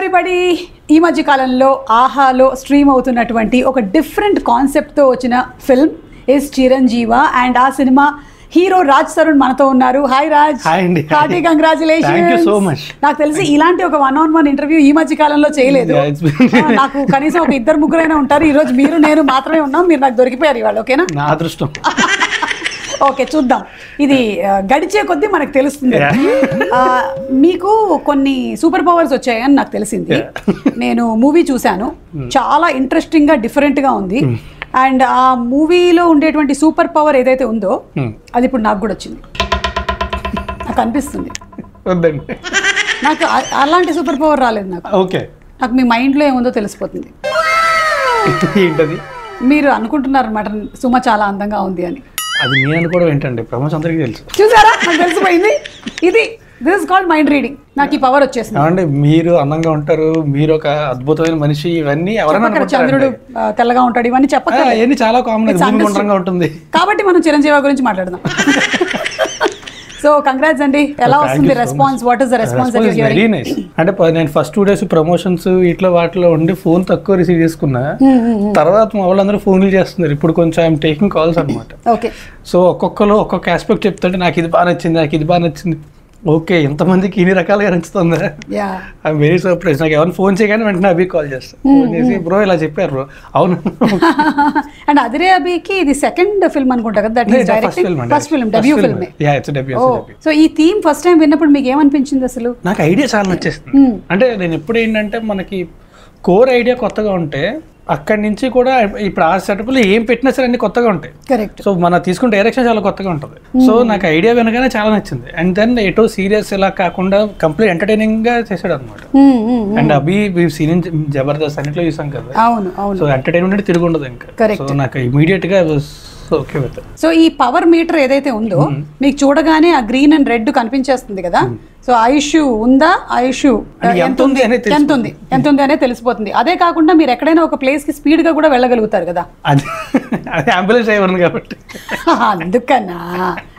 Everybody, ఈ మధ్య కాలంలో ఆహాలో స్ట్రీమ్ అవుతున్నటువంటి ఒక డిఫరెంట్ కాన్సెప్ట్తో వచ్చిన ఫిల్మ్ ఇస్ చిరంజీవ. అండ్ ఆ సినిమా హీరో రాజ్ తరుణ్ మనతో ఉన్నారు. హాయ్ రాజ్. Hearty congratulations. నాకు తెలిసి ఇలాంటి ఒక 1-on-1 ఇంటర్వ్యూ ఈ మధ్య కాలంలో చేయలేదు. నాకు కనీసం ఒక 2-3 ఉంటారు. ఈ రోజు మీరు నేను మాత్రమే ఉన్నాం. మీరు నాకు దొరికిపోయారు ఇవాళ. ఓకేనా? నా అదృష్టం. ఓకే, చూద్దాం. ఇది గడిచే కొద్దీ మనకు తెలుస్తుంది. మీకు కొన్ని సూపర్ పవర్స్ వచ్చాయని నాకు తెలిసింది. నేను మూవీ చూశాను, చాలా ఇంట్రెస్టింగ్ గా డిఫరెంట్ గా ఉంది. అండ్ ఆ మూవీలో ఉండేటువంటి సూపర్ పవర్ ఏదైతే ఉందో అది ఇప్పుడు నాకు కూడా వచ్చింది. నాకు అనిపిస్తుంది నాకు అలాంటి సూపర్ పవర్ రాలేదు నాకు. ఓకే, నాకు మీ మైండ్ లో ఏముందో తెలిసిపోతుంది. మీరు అనుకుంటున్నారు అనమాట సుమ చాలా అందంగా ఉంది అని. అది నేను అనుకోవడం ఏంటండి, ప్రపంచం అందరికీ తెలుసు. చూసారా, నాకు తెలిసిపోయింది. This is called mind reading. నాకు ఈ పవర్ వచ్చేసింది. అంటే మీరు అందంగా ఉంటారు, మీరు ఒక అద్భుతమైన మనిషి, ఇవన్నీ ఎవరైనా చంద్రుడు తెల్లగా ఉంటాడు, ఇవన్నీ చెప్పక ఇవన్నీ చాలా కామన్ ఉంటుంది. కాబట్టి మనం చిరంజీవి గురించి మాట్లాడదాం. సో కంగ్రాట్స్ అండి. ఎలా వస్తుంది response? What is the response? Very nice. అంటే నేను ఫస్ట్ 2 days ప్రమోషన్స్ ఇట్లా వాటిలో ఉండి ఫోన్ తక్కువ రిసీవ్ చేసుకున్నా. తర్వాత మా వాళ్ళందరూ ఫోన్లు చేస్తున్నారు. ఇప్పుడు కొంచెం ఐఎమ్ టేకింగ్ కాల్స్ అనమాట. ఓకే. సో ఒక్కొక్కరు ఒక్కొక్క ఆస్పెక్ట్ చెప్తుంటే నాకు ఇది బాగా నచ్చింది, నాకు ఇది బాగా నచ్చింది. ఓకే, ఎంతమందికి ఇన్ని రకాలుగా నచ్చుతుందా? I'm very surprise. నాకు ఎవరైనా ఫోన్ చేయగానే వెంటనే అభి కాల్ చేస్తాను. ఫోన్ చేసి బ్రో ఇలా చెప్పారు బ్రో. అవును. అండ్ అదిరే అభికి ఇది సెకండ్ ఫిల్మ్ అనుకుంటా కదా? First film, debut film. So ఈ థీమ్ ఫస్ట్ టైం విన్నప్పుడు మీకు ఏమనిపించింది అసలు? నాకు ఐడియా చాలా నచ్చేస్తుంది. అంటే నేను ఎప్పుడు ఏంటంటే మనకి కోర్ ఐడియా కొత్తగా ఉంటే అక్కడి నుంచి కూడా ఇప్పుడు ఆ సెటప్లో ఏం పెట్టినా సరే అన్ని కొత్తగా ఉంటాయి. కరెక్ట్. సో మనం తీసుకున్న డైరెక్షన్ చాలా కొత్తగా ఉంటుంది. సో నాకు ఐడియా వినగానే చాలా నచ్చింది. అండ్ దెన్ ఎటో సీరియస్ ఇలా కాకుండా కంప్లీట్ ఎంటర్టైనింగ్ గా చేశాడు అనమాట. అండ్ అభి సీన్ జబర్దస్త్ అన్నిట్లో చూసాం కదా. అవును అవును. సో ఎంటర్టైన్మెంట్ తిరిగి ఉండదు ఇంకా. సో నాకు ఇమీడియట్ గా ఓకే. సో ఈ పవర్ మీటర్ ఏదైతే ఉందో మీకు చూడగానే ఆ గ్రీన్ అండ్ రెడ్ కనిపించేస్తుంది కదా. సో ఆయుష్ ఉందా, ఆయుష్ ఎంత ఉంది అనేది తెలిసిపోతుంది. అదే కాకుండా మీరు ఎక్కడైనా ఒక ప్లేస్ కి స్పీడ్ గా కూడా వెళ్ళగలుగుతారు కదా. అంబులెన్స్ డ్రైవర్ కాబట్టి అందుకన్నా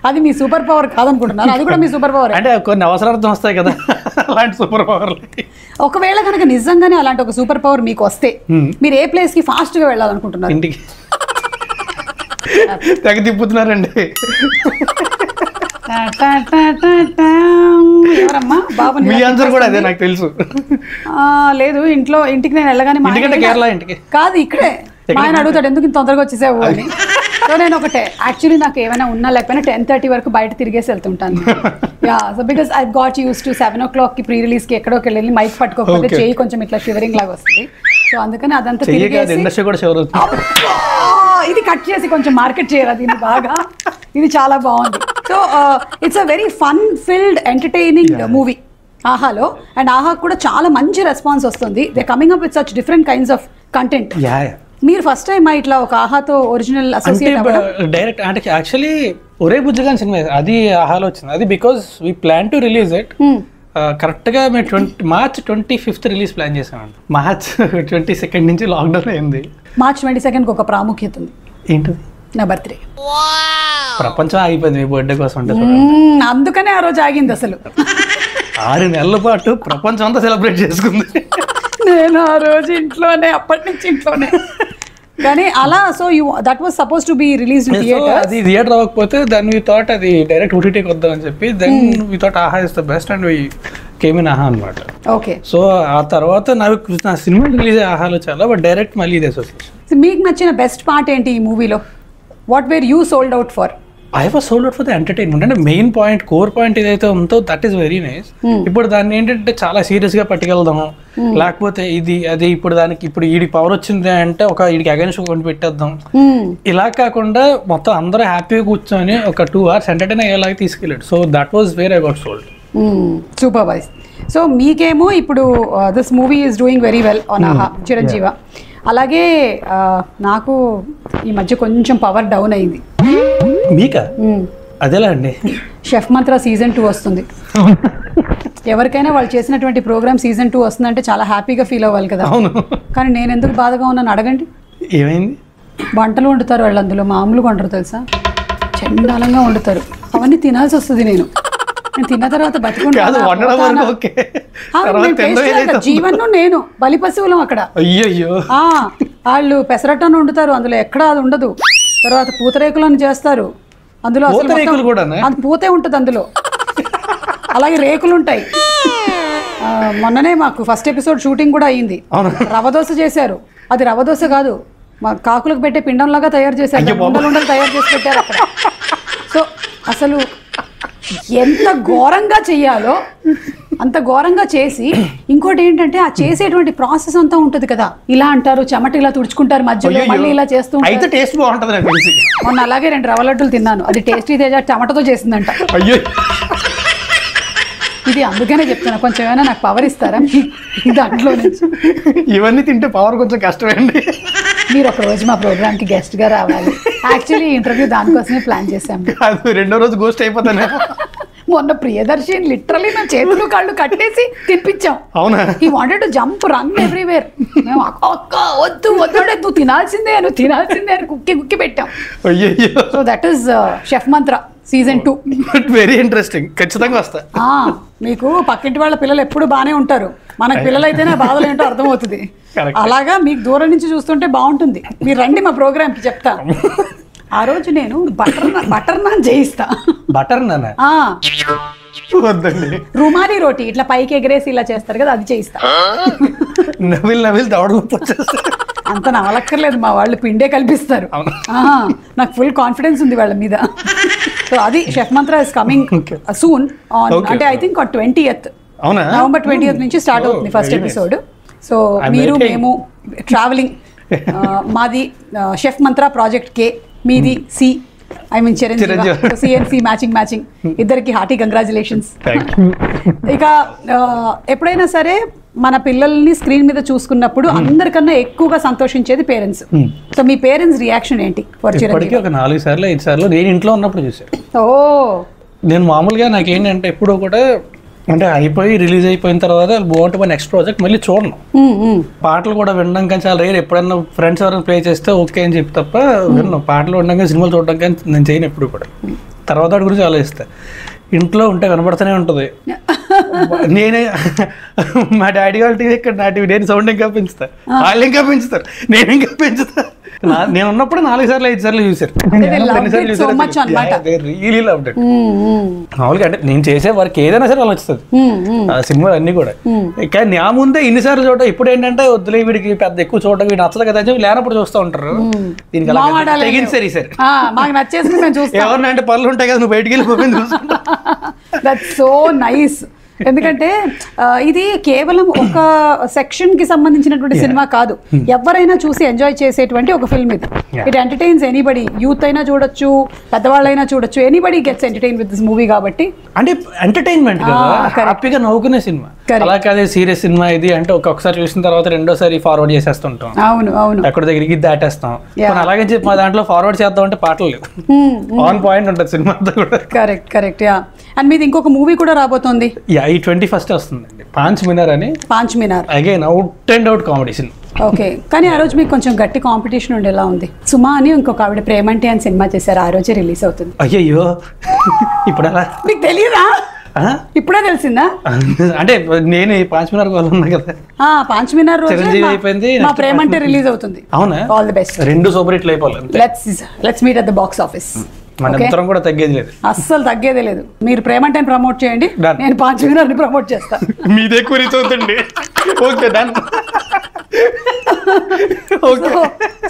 అది మీ సూపర్ పవర్ కాదనుకుంటున్నారు. అది కూడా మీ సూపర్ పవర్. అంటే కొన్ని అవసరార్థం వస్తాయి కదా అలాంటి సూపర్ పవర్. ఒకవేళ కనుక నిజంగానే అలాంటి ఒక సూపర్ పవర్ మీకు వస్తే మీరు ఏ ప్లేస్ కి ఫాస్ట్ గా వెళ్ళాలనుకుంటున్నారు? ఇంటికి. తెగ తిప్పుతున్నారండి. ఎవరమ్మా బాబు? మీ ఆన్సర్ కూడా అదే నాకు తెలుసు. లేదు, ఇంటికి నేను వెళ్ళగానే కేరళ ఇంటికి కాదు, ఇక్కడే మా ఆయన అడుగుతాడు ఎందుకు ఇంత తొందరగా వచ్చేసావు అని. సో నేను ఒకటే, యాక్చువల్లీ నాకు ఏమైనా ఉన్నా లేకపోయినా 10:30 వరకు బయట తిరిగేసి వెళ్తుంటాను. So because I got use to 7 o'clock కి ప్రీ రిలీజ్ కి ఎక్కడోకి వెళ్ళి మైక్ పట్టుకోకపోతే చేయి కొంచెం ఇట్లా షివరింగ్ లాగా వస్తుంది. సో అందుకని అదంతా ఇది కట్ చేసి కొంచెం మార్కెట్ చేయరా దీన్ని బాగా. ఇది చాలా బాగుంది. So it's a very fun field entertaining movie ఆహాలో. అండ్ ఆహా కూడా చాలా మంచి రెస్పాన్స్ వస్తుంది. They coming up with such different kinds of content. మీరు ఫస్ట్ టైం ఇట్లా ఒక ఆహాతో ఒరిజినల్ అసోసియేట్ డైరెక్ట్ అంటే యాక్చువల్లీ ఒరే బుజ్జగాని సినిమా అది ఆహాలో వచ్చింది. అది because we plan to release it. కరెక్ట్గా మేము March 25th రిలీజ్ ప్లాన్ చేసామండి. March 22nd నుంచి లాక్డౌన్ అయింది. March 22nd ఒక ప్రాముఖ్యత ఉంది. ఏంటది? నా బర్త్డే. ప్రపంచం ఆగిపోయింది మీ బర్త్డే కోసం. అందుకనే ఆ రోజు ఆగింది అసలు. 6 నెలల పాటు ప్రపంచం అంతా సెలబ్రేట్ చేసుకుంది. నేను ఆ రోజు ఇంట్లోనే, అప్పటి నుంచి ఇంట్లోనే. కానీ అలా so that was suppose to be released in theater. అది థియేటర్ అవ్వకపోతే దెన్ వి థాట్ అది డైరెక్ట్ ఓటీటీకి వద్దాం అని చెప్పి then we thought Aha is the best and we came in Aha అన్నమాట. ఓకే. సో ఆ తర్వాత నా సినిమా రిలీజ్ అయ్యే చాలా బట్ డైరెక్ట్ మళ్ళీ ఇదే అసోసియేషన్. మీకు నచ్చిన బెస్ట్ పార్ట్ ఏంటి ఈ మూవీలో? What where you sold out for? I was sold out for the entertainment. అంటే మెయిన్ పాయింట్, కోర్ పాయింట్ ఏదైతే ఉందో దట్ ఈస్ వెరీ నైస్. ఇప్పుడు దాన్ని ఏంటంటే చాలా సీరియస్ గా పట్టుకెళ్దాము, లేకపోతే అది ఇప్పుడు దానికి ఇప్పుడు వీడికి పవర్ వచ్చింది అంటే ఒక వీడికి అగైన్స్ కొని పెట్టేద్దాం, ఇలా కాకుండా మొత్తం అందరూ హ్యాపీగా కూర్చొని ఒక 2 hours ఎంటర్టైన్ అయ్యేలాగా తీసుకెళ్ళాడు. So that was where I got sold. Super wise. So మీకేమో ఇప్పుడు this movie is doing very well on Aha Chiranjeeva. అలాగే నాకు ఈ మధ్య కొంచెం పవర్ డౌన్ అయింది. మీకా? అదేలా అండి. షెఫ్ మంత్రా సీజన్ 2 వస్తుంది. ఎవరికైనా వాళ్ళు చేసినటువంటి ప్రోగ్రామ్ సీజన్ 2 వస్తుందంటే చాలా హ్యాపీగా ఫీల్ అవ్వాలి కదా. కానీ నేను ఎందుకు బాధగా ఉన్నాను అడగండి. ఏమైంది? వంటలు వండుతారు వాళ్ళు, అందులో మామూలుగా వండరు తెలుసా, చండాలంగా వండుతారు. అవన్నీ తినాల్సి వస్తుంది నేను. నేను తిన్న తర్వాత కాదు బతికుంటానా? వండడం వరకు ఓకే, తర్వాత నేను తినడం taste ఏదైతే చేస్తా. జీవన్ను నేను బలి పశువులం అక్కడ. అయ్యయ్యో ఆ, వాళ్ళు పెసరట్టను వండుతారు, అందులో ఎక్కడ అది ఉండదు. తర్వాత పూతరేకులను చేస్తారు, అందులో అసలు పూతరేకులు మొత్తం- కూడానా? అది పూతే ఉంటుంది అందులో. అలాగే రేకులు ఉంటాయి. మొన్ననే మాకు ఫస్ట్ ఎపిసోడ్ షూటింగ్ కూడా అయ్యింది. అవునా? రవ దోశ చేశారు. అది రవ దోశ కాదు, మా కాకులకు పెట్టే పిండంలాగా తయారు చేశారు. అయ్యో బాబోయ్. ఉండలు ఉండలు తయారు చేసి పెట్టారు అక్కడ. సో అసలు ఎంత ఘోరంగా చెయ్యాలో అంత ఘోరంగా చేసి, ఇంకోటి ఏంటంటే ఆ చేసేటువంటి ప్రాసెస్ అంతా ఉంటుంది కదా, ఇలా అంటారు, చెమట ఇలా తుడుచుకుంటారు మధ్యలో, అయ్యయ్యో. మళ్ళీ ఇలా చేస్తూ అయితే ఉంటారు. టేస్ట్ బాగుంటది నాకు తెలిసి. మొన్న అలాగే 2 రవ్వ లడ్డూలు తిన్నాను, అది టేస్టీ తేజ టమాటోతో చేసిందంట. అయ్యో ఇది అందుకనే చెప్తున్నా, కొంచెం ఏమైనా నాకు పవర్ ఇస్తారా మీ దాంట్లో నుంచి? ఇవన్నీ తింటే పవర్ కొంచెం కష్టమే అండి. మీరు ఒక రోజు మా ప్రోగ్రామ్కి గెస్ట్గా రావాలి. యాక్చువల్లీ ఇంటర్వ్యూ దానికోసమే ప్లాన్ చేశాము. అది రెండో రోజు గోస్ట్ అయిపోతానే. మొన్న ప్రియదర్శి లిటరలీ నా చేతులు కాళ్ళు కట్టేసి తినిపించాం. అవునా? ఈ wanted to jump run everywhere. మేము అక్క వద్దు వద్దుడే, నువ్వు తినాల్సిందే అని కుక్కి పెట్టాం. అయ్యయ్యో. So that is chef Mantra season 2. Very interesting, ఖచ్చితంగా వస్తా. మీకు పక్కింటి వాళ్ళ పిల్లలు ఎప్పుడు బాగానే ఉంటారు, మనకు పిల్లలైతేనే బాధలు ఏంటో అర్థమవుతుంది. Correct. అలాగా మీకు దూరం నుంచి చూస్తుంటే బాగుంటుంది. మీరు రండి మా ప్రోగ్రామ్కి, చెప్తా. ఆ రోజు నేను బటర్ నాన్ చేయిస్తా. బటర్ నానా? ఆ, వద్దండి. రుమాలి రోటీ ఇట్లా పైకి ఎగరేసి ఇలా చేస్తారు కదా, అది చేయిస్తా. నవిల్ దవడలు వచ్చేస్తారు. అంత నవలక్కర్లేదు, మా వాళ్ళు పిండే కల్పిస్తారు. అవును. నాకు ఫుల్ కాన్ఫిడెన్స్ ఉంది వాళ్ళ మీద. సో అది chef Mantra is coming soon on, Okay. అంటే ఐ థింక్ 20th అవునా? నవంబర్ 20th నుంచి స్టార్ట్ అవుతుంది first very nice. Episode. So I'm మీరు waiting. మేము ట్రావెలింగ్. మాది షెఫ్ మంత్ర ప్రాజెక్ట్ కే, మీది see, I mean Chiranjeevi. CNC machining ఇద్దరికి హార్టీ కంగ్రాచులేషన్స్. Thank you. ఇక ఎప్పుడైనా సరే మన పిల్లల్ని స్క్రీన్ మీద చూసుకున్నప్పుడు అందరికన్నా ఎక్కువగా సంతోషించేది పేరెంట్స్. సో మీ పేరెంట్స్ రియాక్షన్ ఏంటి ఫర్ ఇప్పటికీ చిరంజీవి? ఒక 4 సార్లు 5 సార్లు నేను ఇంట్లో ఉన్నప్పుడు చూసాను. ఓ, నేను మామూలుగా నాకేంటంటే ఎప్పుడూ కూడా అంటే అయిపోయి రిలీజ్ అయిపోయిన తర్వాత బాగుంటుంది నెక్స్ట్ ప్రాజెక్ట్ మళ్ళీ చూడను. పాటలు కూడా వినడం కానీ చాలా రేర్. ఎప్పుడన్నా ఫ్రెండ్స్ ఎవరైనా ప్లే చేస్తే ఓకే అని చెప్పి తప్ప విన్నాను. పాటలు వినడం కానీ సినిమాలు చూడడం కానీ నేను చేయను ఎప్పుడు కూడా. తర్వాత వాటి గురించి ఆలోచిస్తాను. ఇంట్లో ఉంటే వినపడుతూనే ఉంటుంది. నేనే మా డాడీ వాళ్ళ టీవీ ఇక్కడ నా టీవీ నేను సౌండ్ ఇంకా పెంచుతా, వాళ్ళు ఇంకా పెంచుతారు, నేను ఇంకా పెంచుతా. నేను ఉన్నప్పుడు 4 సార్లు 5 సార్లు చూసారు. Really loved it. మామూలుగా అంటే నేను చేసే వర్క్ ఏదైనా సరే వాళ్ళు వస్తుంది, ఆ సినిమాలు అన్ని కూడా. కానీ నా ముందే ఇన్నిసార్లు చూడటం ఇప్పుడు ఏంటంటే వద్దులే వీడికి పెద్ద ఎక్కువ చూడడం, వీడు నచ్చదు కదా అని లేనప్పుడు చూస్తూ ఉంటారు. దీనికి తెగించారు సరే మాకు నచ్చేసి మేము చూస్తాం. ఎవరిని అంటే పనులు ఉంటాయి కదా, నువ్వు బయటికి వెళ్ళిపోయింది చూసుకుంటా. That's so nice. ఎందుకంటే ఇది కేవలం ఒక సెక్షన్ కి సంబంధించినటువంటి సినిమా కాదు, ఎవరైనా చూసి ఎంజాయ్ చేసేటువంటి ఒక ఫిల్మ్ ఇది. ఇట్ ఎంటర్టైన్స్ ఎనీబడి, యూత్ అయినా చూడొచ్చు, పెద్దవాళ్ళైనా చూడొచ్చు, anybody gets entertain with this movie. కాబట్టి అంటే ఎంటర్టైన్మెంట్ కదా, హ్యాపీగా నవ్వుకునే సినిమా. అలా కాదే సీరియస్ సినిమా ఇది అంటే ఒక్కొక్కసారి చూసిన తర్వాత రెండోసారి ఫార్వర్డ్ చేసేస్తుంటాం. అవును అవును, ఎక్కడ దగ్గరికి దాటేస్తాం. అలాగే చెప్పి మా దాంట్లో ఫార్వర్డ్ చేద్దాం అంటే పాటలు లేవు, ఆన్ పాయింట్ ఉంటుంది సినిమా అంతా కూడా. Correct correct. యా, అండ్ మీది ఇంకొక మూవీ కూడా రాబోతోంది. ఈ 21st వస్తుందండి, Panch Minar. Again out and out comedy cinema. Okay, కానీ ఆ రోజు మీకు కొంచెం గట్టి కాంపిటీషన్ ఉండి ఎలా ఉంది? సుమా అని ఇంకొక ఆవిడ ప్రేమంటే అని సినిమా చేశారు, ఆ రోజే రిలీజ్ అవుతుంది. అయ్యయ్యో, ఇప్పుడు అలా మీకు తెలియదా? ఇప్పుడే తెలిసిందా? అంటే నేను పాంచ్ మినార్ వాళ్ళు ఉన్నా కదా, పాంచ్ మినార్ రోజు చిరంజీవి అయిపోయింది, మా ప్రేమంటే రిలీజ్ అవుతుంది. అవునా? All the best. 2 సూపర్ హిట్లు అయిపోవాలి. Let's meet at the box office. మన ఇద్దరం కూడా తగ్గేది లేదు, అస్సలు తగ్గేదే లేదు. మీరు ప్రేమంటే ప్రమోట్ చేయండి, నేను పాంచ్ మినార్ని ప్రమోట్ చేస్తాను. మీదే కూర్చోండి. Okay done.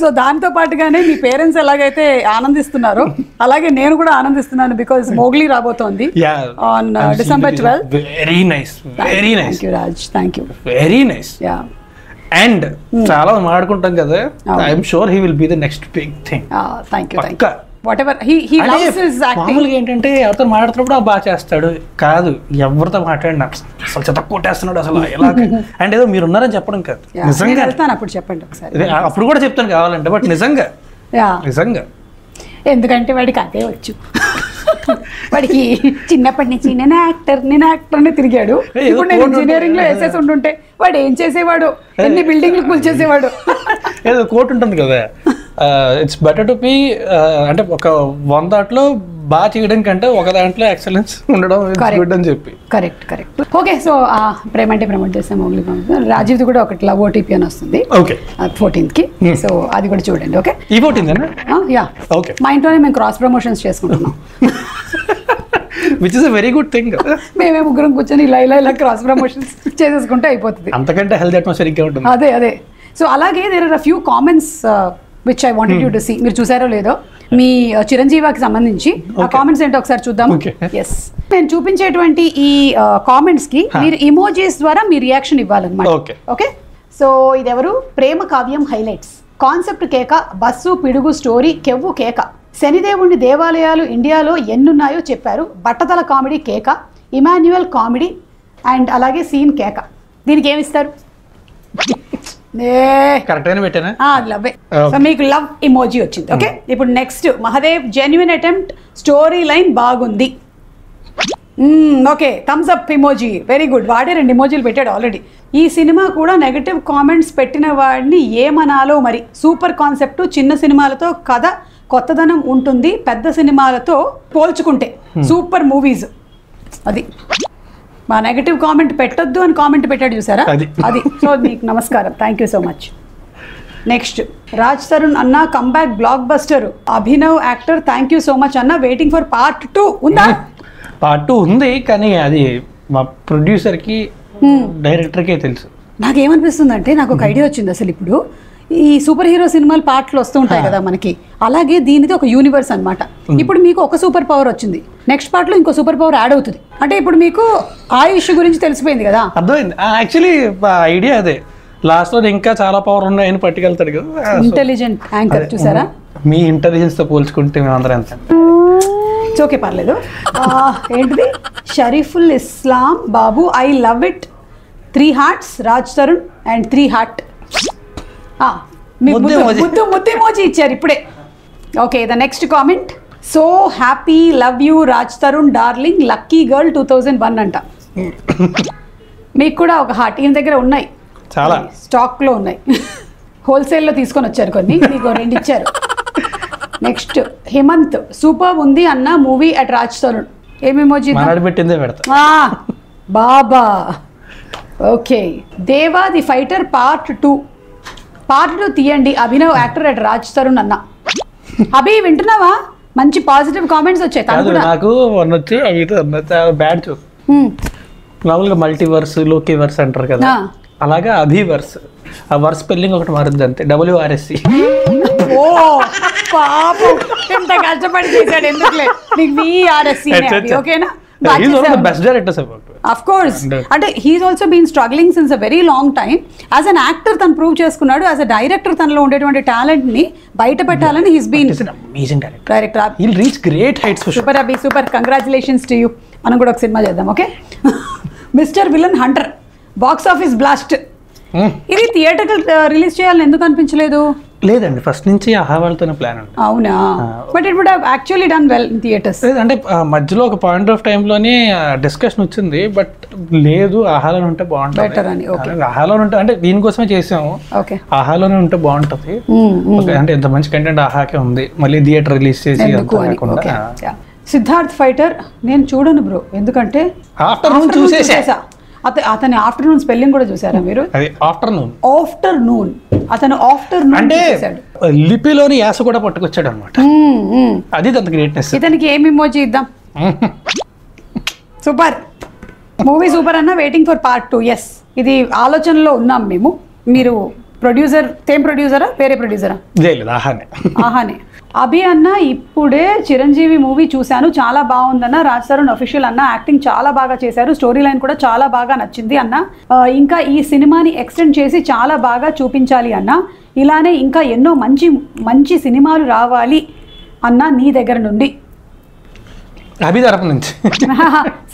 సో దాంతో పాటుగానే మీ పేరెంట్స్ ఎలాగైతే ఆనందిస్తున్నారో అలాగే నేను కూడా ఆనందిస్తున్నాను, బికాజ్ మోగ్లీ రాబోతోంది on December 12th. Very nice, very nice. Thank you Raj, thank you. Very nice. Yeah, and చాలా మాట్లాడుకుంటాం కదా, I'm sure he will be the next big thing. Thank you. whatever he loves his acting. మామూలుగా ఏంటంటే ఎవరితో మాట్లాడుతున్నప్పుడు బాగా చేస్తాడు కాదు, ఎవరితో మాట్లాడినా అసలు చెత్త కొట్టేస్తున్నాడు అసలు ఎలా అంటే ఏదో మీరు ఉన్నారని చెప్పడం కాదు, నిజంగా వెళ్తాను అప్పుడు చెప్పండి ఒకసారి. అప్పుడు కూడా చెప్తాను కావాలంటే, బట్ నిజంగా నిజంగా ఎందుకంటే వాడికి అదే వచ్చు. వాడికి చిన్నప్పటి నుంచి నేను యాక్టర్ అని తిరిగాడు. ఇప్పుడు నేను ఇంజనీరింగ్ లో వేసేసి ఉంటుంటే వాడు ఏం చేసేవాడు, ఎన్ని బిల్డింగ్లు కూల్చేసేవాడు. ఏదో కోట్ ఉంటుంది కదా, ఇట్స్ బెటర్ టు బి అంటే ఒక 100 దాంట్లో బాగా చేయడం కంటే ఒక దాంట్లో ఎక్సలెన్స్ ఉండడం గుడ్ అని చెప్పి. కరెక్ట్. ఓకే, సో ప్రేమ అంటే ప్రమోట్ చేస్తాం. రాజీవ్ది కూడా ఒకటి లవ్ ఓటీపీ అని వస్తుంది. ఓకే, 14th కి. సో అది కూడా చూడండి. ఓకే, ఈ 14th యా. ఓకే, మా ఇంట్లోనే మేము క్రాస్ ప్రమోషన్స్ చేసుకుంటున్నాం. Which is a very good thing. మేమే ముగ్గురం కూర్చొని ఇలా క్రాస్ ప్రమోషన్స్ చేసేసుకుంటే అయిపోతుంది. అంతకంటే హెల్త్ అట్మాస్ఫియర్ ఉంటుంది. అదే. సో అలాగే there are a few comments which I wanted you to see. మీరు చూసారో లేదో మీ చిరంజీవికి సంబంధించి ఆ కామెంట్స్ ఏంటో ఒకసారి చూద్దాము. ఎస్, నేను చూపించేటువంటి ఈ కామెంట్స్ కి మీరు ఇమోజీస్ ద్వారా మీ రియాక్షన్ ఇవ్వాలన్నమాట. ఓకే, సో ఇదెవరు? ప్రేమ కావ్యం హైలైట్స్, కాన్సెప్ట్ కేక, బస్సు పిడుగు స్టోరీ, కెవ్వు కేక, శనిదేవుని దేవాలయాలు ఇండియాలో ఎన్నున్నాయో చెప్పారు, బట్టతల కామెడీ కేక, ఇమాన్యువల్ కామెడీ అండ్ అలాగే సీన్ కేక. దీనికి ఏమిస్తారు? మీకు లవ్ ఇమోజీ వచ్చింది. ఓకే, ఇప్పుడు next Mahadev genuine attempt, story line బాగుంది. Okay, thumbs up emoji, very good. వాడే 2 ఇమోజీలు పెట్టాడు ఆల్రెడీ. ఈ సినిమా కూడా నెగటివ్ కామెంట్స్ పెట్టిన వాడిని ఏమనాలో మరి. సూపర్ కాన్సెప్ట్, చిన్న సినిమాలతో కథ కొత్తదనం ఉంటుంది, పెద్ద సినిమాలతో పోల్చుకుంటే సూపర్ మూవీస్. అది మా నెగటివ్ కామెంట్ పెట్టొద్దు అని కామెంట్ పెట్టాడు, చూసారా? అది. సో మీకు నమస్కారం, thank you so much. Next Raj Tarun అన్న comeback blockbuster, Abhinav actor, thank you so much అన్న. వెయిటింగ్ ఫర్ పార్ట్ 2 ఉందా? పార్ట్ 2 ఉంది, కానీ అది మా ప్రొడ్యూసర్కి డైరెక్టర్కే తెలుసు. నాకేమనిపిస్తుంది అంటే, నాకు ఒక ఐడియా వచ్చింది. అసలు ఇప్పుడు ఈ సూపర్ హీరో సినిమాలు పార్ట్లు వస్తూ ఉంటాయి కదా మనకి, అలాగే దీనిది ఒక యూనివర్స్ అనమాట. ఇప్పుడు మీకు ఒక సూపర్ పవర్ వచ్చింది, నెక్స్ట్ పార్ట్ లో ఇంకో సూపర్ పవర్ యాడ్ అవుతుంది. అంటే ఇప్పుడు మీకు ఆ ఇష్యూ గురించి తెలిసిపోయింది కదా. అర్థమైంది. యాక్చువల్లీ ఐడియా అదే, లాస్ట్ లో ఇంకా చాలా పవర్ ఉన్నాయని పట్టుకెళ్తాడు కదా. ఇంటెలిజెంట్ యాంకర్, చూసారా? మీ ఇంటెలిజెన్స్ తో పోల్చుకుంటే మేమందరం ఎంత. ఓకే, పర్లేదు. ఏంటిది? Shariful Islam Babu, I love it, 3 hearts Raj Tarun and 3 heart. ముద్దు ఎమోజీ ఇచ్చారు ఇప్పుడే. Okay, the next comment, so happy, love you Raj Tarun darling, lucky girl 2001 అంట. మీకు కూడా ఒక హార్ట్ ఈయన దగ్గర ఉన్నాయి, చాలా స్టాక్ లో ఉన్నాయి. హోల్సేల్లో తీసుకొని వచ్చారు కొన్ని, మీకు 2 ఇచ్చారు. నెక్స్ట్ హేమంత్, సూపర్ ఉంది అన్న మూవీ అట్ రాజ్ తరుణ్. ఏమి ఎమోజీ పెట్టిందే పెడతా బాబా. ఓకే, దేవా ది ఫైటర్ పార్ట్ 2 తీయండి, అభినవ్ యాక్టర్ అట్ రాజ్ తరుణ్ అన్న. అభి వింటున్నావా? మంచి పాజిటివ్ కామెంట్స్ వచ్చాయి. నాకు బ్యాడ్ జోక్. మామూలుగా మల్టీవర్స్, లోకీవర్స్ అంటారు కదా, అలాగా అభివర్స్. ఆ వర్స్ స్పెల్లింగ్ ఒకటి మారుద్ది అంతే, WRSC. ఓ పాపం, ఎంత కష్టపడి చేశాడు. ఎందుకులే, నీకు VRSC. ఓకేనా? He's one of the best directors I've worked with. Of course. అంటే he's also been struggling since a very long time. As an actor తను ప్రూవ్ చేసుకున్నాడు, as a director తనలో ఉండేటువంటి టాలెంట్ ని బయట పెట్టాలని he's been an amazing director. He'll reach great heights for sure. Super Abhi, super. Congratulations to you. మనం కూడా ఒక సినిమా చేద్దాం. Okay, mister villain Hunter, box office blast. ఇది థియేటర్కి రిలీజ్ చేయాలని ఎందుకు అనిపించలేదు? లేదండి, ఫస్ట్ నుంచి ఆహా వాళ్ళతోనే ప్లాన్ ఉంది. అవునా? But it would have actually done well in theatres. అంటే మధ్యలో ఒక పాయింట్ ఆఫ్ టైం లోనే డిస్కషన్ వచ్చింది, బట్ లేదు ఆహాలోనే ఉంటే బాగుంటుంది బెటర్ అని. ఓకే, ఆహాలోనే ఉంటే, అంటే దీనికోసమే చేసాము. ఓకే, ఆహాలోనే ఉంటే బాగుంటుంది. అంటే ఎంత మంచి కంటెంట్ ఆహాకే ఉంది, మళ్ళీ థియేటర్ రిలీజ్ చేసి కాకుండా. సిద్ధార్థ్ ఫైటర్ నేను చూడను బ్రో, ఎందుకంటే ఆఫ్టర్నూన్ చూసేసా. అతని ఆఫ్టర్నూన్ స్పెల్లింగ్ కూడా చూసారా మీరు? ఆఫ్టర్నూన్ అతను ఆఫ్టర్నూన్ అంటే లిపిలోని యాస కూడా పట్టుకొచ్చాడు అనమాట. అది అంత గ్రేట్నెస్. ఇతనికి ఏమి ఇమోజీ ఇద్దాం? సూపర్ మూవీ, సూపర్ అన్న. Waiting for part 2. ఎస్, ఇది ఆలోచనలో ఉన్నాం మేము. మీరు ప్రొడ్యూసర్, సేమ్ ప్రొడ్యూసరా వేరే ప్రొడ్యూసరా? ఆహానే. అభి అన్న ఇప్పుడే చిరంజీవి మూవీ చూశాను, చాలా బాగుందన్న. రాజ్ తరుణ్ అఫీషియల్ అన్న యాక్టింగ్ చాలా బాగా చేశారు, స్టోరీ లైన్ కూడా చాలా బాగా నచ్చింది అన్న. ఇంకా ఈ సినిమాని ఎక్స్టెండ్ చేసి చాలా బాగా చూపించాలి అన్న. ఇలానే ఇంకా ఎన్నో మంచి మంచి సినిమాలు రావాలి అన్న నీ దగ్గర నుండి. అభి తరపు నుంచి.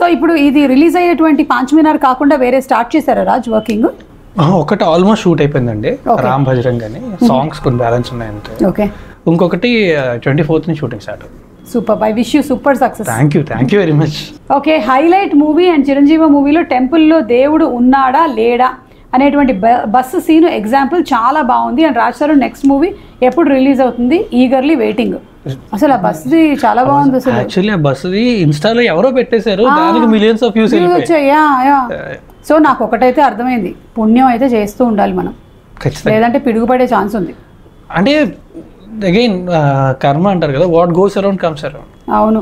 సో ఇప్పుడు ఇది రిలీజ్ అయ్యేటువంటి పాంచ్-మీనార్ కాకుండా వేరే స్టార్ట్ చేశారా రాజ్ వర్కింగ్? ఒకటి ఆల్మోస్ట్ షూట్ అయిపోయిందండి, రామ్ భజరంగ్ అని. సాంగ్స్ కొన్ని బ్యాలెన్స్ ఉన్నాయంటే. ఓకే, ఇంకొకటి 24th నుంచి shooting start. Super, I wish you super success. Thank you very much. Okay, highlight movie and Chiranjeevi మూవీలో టెంపుల్లో దేవుడు ఉన్నాడా లేడా అనేటువంటి బస్సు సీను ఎగ్జాంపుల్ చాలా బాగుంది. And Raj Tarun next movie ఎప్పుడు రిలీజ్ అవుతుంది? Eagerly waiting. అసలు ఆ బస్ది చాలా బాగుంది అసలు. యాక్చువల్లీ ఆ బస్సుది ఇన్స్టాలో ఎవరో పెట్టేశారు, దానికి మిలియన్స్ ఆఫ్ వ్యూస్ వచ్చాయా. సో నాకు ఒకటైతే అర్థమైంది, పుణ్యం అయితే చేస్తూ ఉండాలి మనం, లేదంటే పిడుగుపడే ఛాన్స్ ఉంది. అంటే అగైన్ కర్మ అంటారు కదా, what goes around comes around. అవును,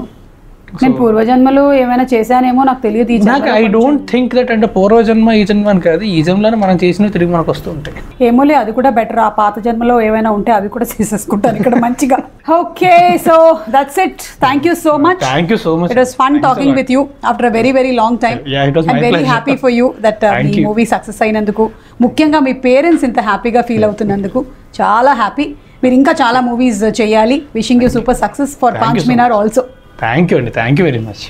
నేను పూర్వజన్మలు ఏమైనా చేశానేమో నాకు తెలియదు. నాకు ఐ డోంట్ థింక్ దట్ అంటే పూర్వజన్మ ఈ జన్మ అని కాదు, ఈ జన్మలోనే మనం చేసినవి తిరిగి మనకు వస్తూ ఉంటాయి. ఏమోలే, అది కూడా బెటర్. ఆ పాత జన్మలో ఏమైనా ఉంటే అవి కూడా చేసేసుకుంటాను ఇక్కడ మంచిగా. Okay, so that's it. Thank you so much. Thank you so much. It was fun talking with you after a very very long time. I'm very happy for you that me movie success అయినందుకు, ముఖ్యంగా మీ parents ఇంత హ్యాపీగా feel అవుతున్నందుకు చాలా happy. మీరు ఇంకా చాలా movies చేయాలి. Wishing you super success for Panch Minar also. Thank you అండి, థ్యాంక్ యూ వెరీ మచ్.